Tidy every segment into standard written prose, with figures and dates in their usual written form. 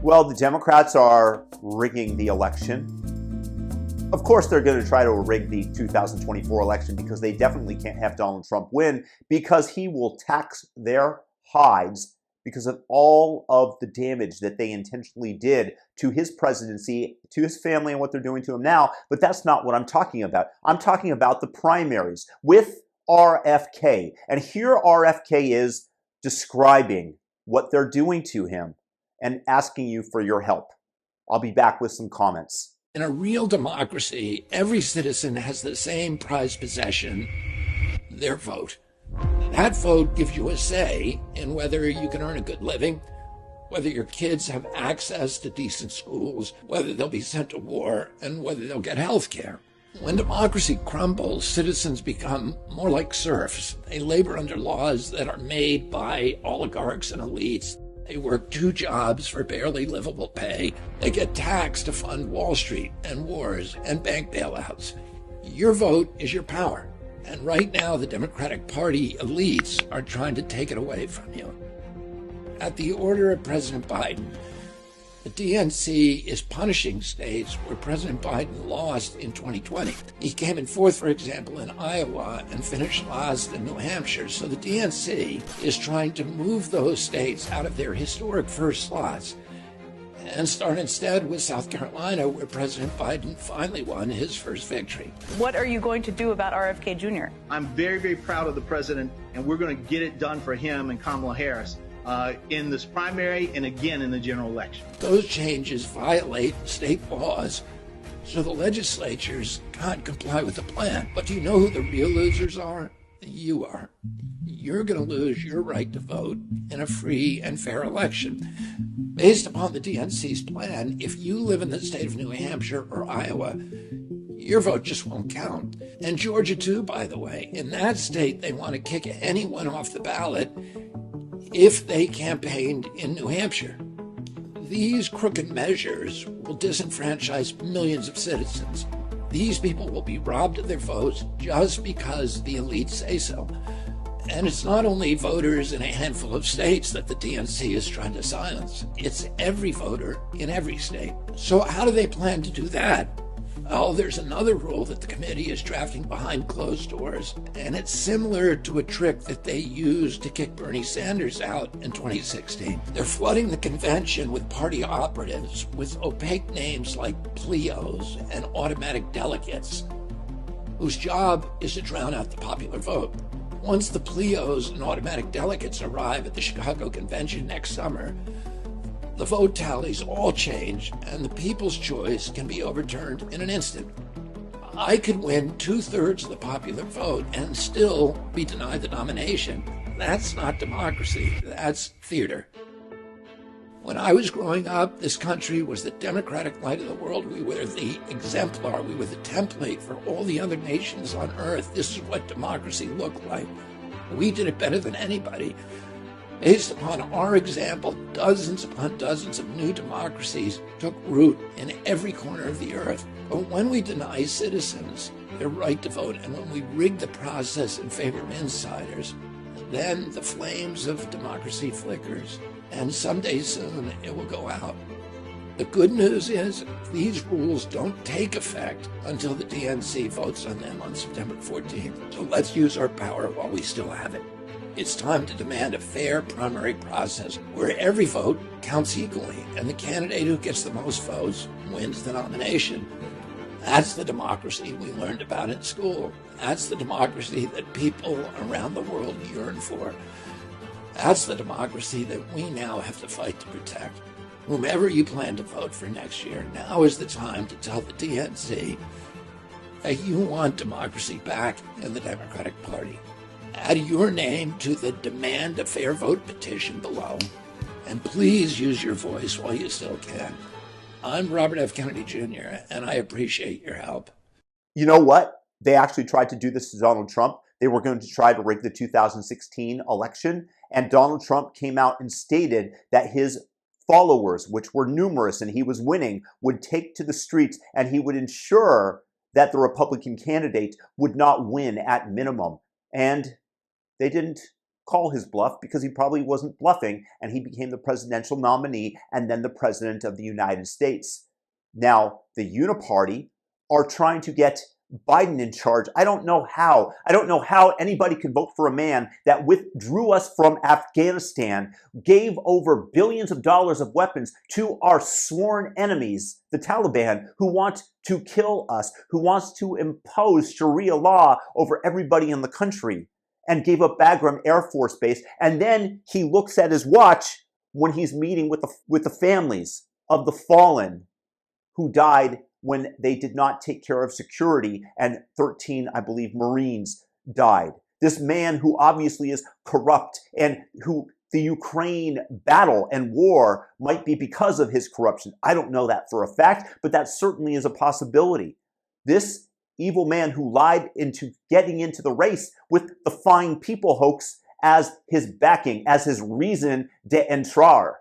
Well, the Democrats are rigging the election. Of course, they're going to try to rig the 2024 election because they definitely can't have Donald Trump win, because he will tax their hides because of all of the damage that they intentionally did to his presidency, to his family, and what they're doing to him now. But that's not what I'm talking about. I'm talking about the primaries with RFK. And here RFK is describing what they're doing to him and asking you for your help. I'll be back with some comments. In a real democracy, every citizen has the same prized possession, their vote. That vote gives you a say in whether you can earn a good living, whether your kids have access to decent schools, whether they'll be sent to war, and whether they'll get health care. When democracy crumbles, citizens become more like serfs. They labor under laws that are made by oligarchs and elites. They work 2 jobs for barely livable pay. They get taxed to fund Wall Street and wars and bank bailouts. Your vote is your power. And right now, the Democratic Party elites are trying to take it away from you. At the order of President Biden, the DNC is punishing states where President Biden lost in 2020. He came in 4th, for example, in Iowa and finished last in New Hampshire. So the DNC is trying to move those states out of their historic first slots and start instead with South Carolina, where President Biden finally won his first victory. What are you going to do about RFK Jr.? I'm very, very proud of the president, and we're going to get it done for him and Kamala Harris in this primary and again in the general election. Those changes violate state laws, so the legislatures can't comply with the plan. But do you know who the real losers are? You are. You're going to lose your right to vote in a free and fair election. Based upon the DNC's plan, if you live in the state of New Hampshire or Iowa, your vote just won't count. And Georgia too, by the way. In that state, they want to kick anyone off the ballot if they campaigned in New Hampshire. These crooked measures will disenfranchise millions of citizens. These people will be robbed of their votes just because the elites say so. And it's not only voters in a handful of states that the DNC is trying to silence. It's every voter in every state. So how do they plan to do that? Oh, there's another rule that the committee is drafting behind closed doors, and it's similar to a trick that they used to kick Bernie Sanders out in 2016. They're flooding the convention with party operatives with opaque names like pleos and automatic delegates, whose job is to drown out the popular vote. Once the pleos and automatic delegates arrive at the Chicago convention next summer, the vote tallies all change, and the people's choice can be overturned in an instant. I could win 2/3 of the popular vote and still be denied the nomination. That's not democracy, that's theater. When I was growing up, this country was the democratic light of the world. We were the exemplar, we were the template for all the other nations on earth. This is what democracy looked like. We did it better than anybody. Based upon our example, dozens upon dozens of new democracies took root in every corner of the earth. But when we deny citizens their right to vote, and when we rig the process in favor of insiders, then the flames of democracy flickers, and someday soon it will go out. The good news is these rules don't take effect until the DNC votes on them on September 14th. So let's use our power while we still have it. It's time to demand a fair primary process where every vote counts equally, and the candidate who gets the most votes wins the nomination. That's the democracy we learned about in school. That's the democracy that people around the world yearn for. That's the democracy that we now have to fight to protect. Whomever you plan to vote for next year, now is the time to tell the DNC that you want democracy back in the Democratic Party. Add your name to the Demand a Fair Vote petition below, and please use your voice while you still can. I'm Robert F. Kennedy Jr., and I appreciate your help. You know what? They actually tried to do this to Donald Trump. They were going to try to rig the 2016 election, and Donald Trump came out and stated that his followers, which were numerous and he was winning, would take to the streets and he would ensure that the Republican candidate would not win at minimum. And they didn't call his bluff because he probably wasn't bluffing, and he became the presidential nominee and then the president of the United States. Now, the Uniparty are trying to get Biden in charge. I don't know how. I don't know how anybody could vote for a man that withdrew us from Afghanistan, gave over billions of dollars of weapons to our sworn enemies, the Taliban, who want to kill us, who wants to impose Sharia law over everybody in the country, and gave up Bagram Air Force Base. And then he looks at his watch when he's meeting with the families of the fallen who died when they did not take care of security, and 13, I believe, Marines died. This man who obviously is corrupt, and who the Ukraine battle and war might be because of his corruption. I don't know that for a fact, but that certainly is a possibility. This evil man who lied into getting into the race with the Fine People hoax as his backing, as his reason d'entrer.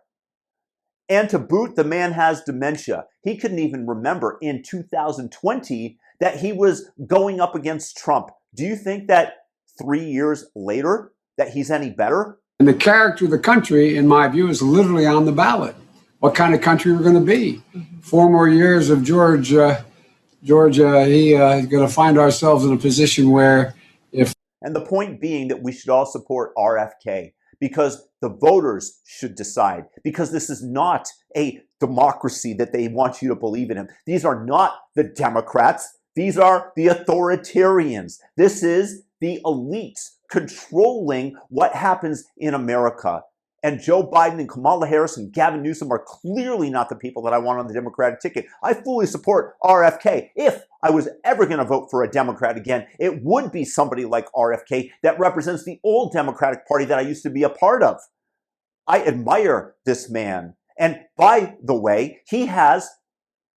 And to boot, the man has dementia. He couldn't even remember in 2020 that he was going up against Trump. Do you think that 3 years later that he's any better? And the character of the country, in my view, is literally on the ballot. What kind of country we're going to be? 4 more years of George, he's going to find ourselves in a position where if... And the point being that we should all support RFK, because the voters should decide, because this is not a democracy that they want you to believe in him. These are not the Democrats. These are the authoritarians. This is the elites controlling what happens in America. And Joe Biden and Kamala Harris and Gavin Newsom are clearly not the people that I want on the Democratic ticket. I fully support RFK. If I was ever going to vote for a Democrat again, it would be somebody like RFK that represents the old Democratic Party that I used to be a part of. I admire this man. And by the way, he has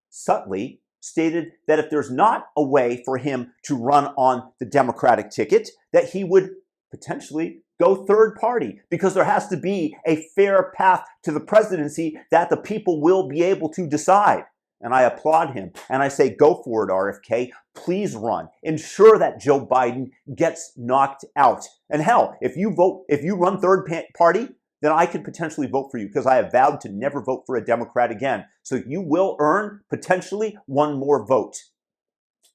subtly stated that if there's not a way for him to run on the Democratic ticket, that he would potentially go third party, because there has to be a fair path to the presidency that the people will be able to decide. And I applaud him. And I say, go for it, RFK. Please run. Ensure that Joe Biden gets knocked out. And hell, if you run third party, then I could potentially vote for you, because I have vowed to never vote for a Democrat again. So you will earn potentially one more vote.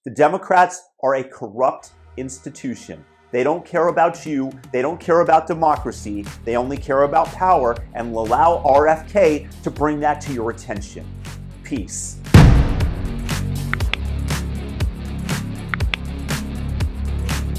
The Democrats are a corrupt institution. They don't care about you. They don't care about democracy. They only care about power, and will allow RFK to bring that to your attention. Peace.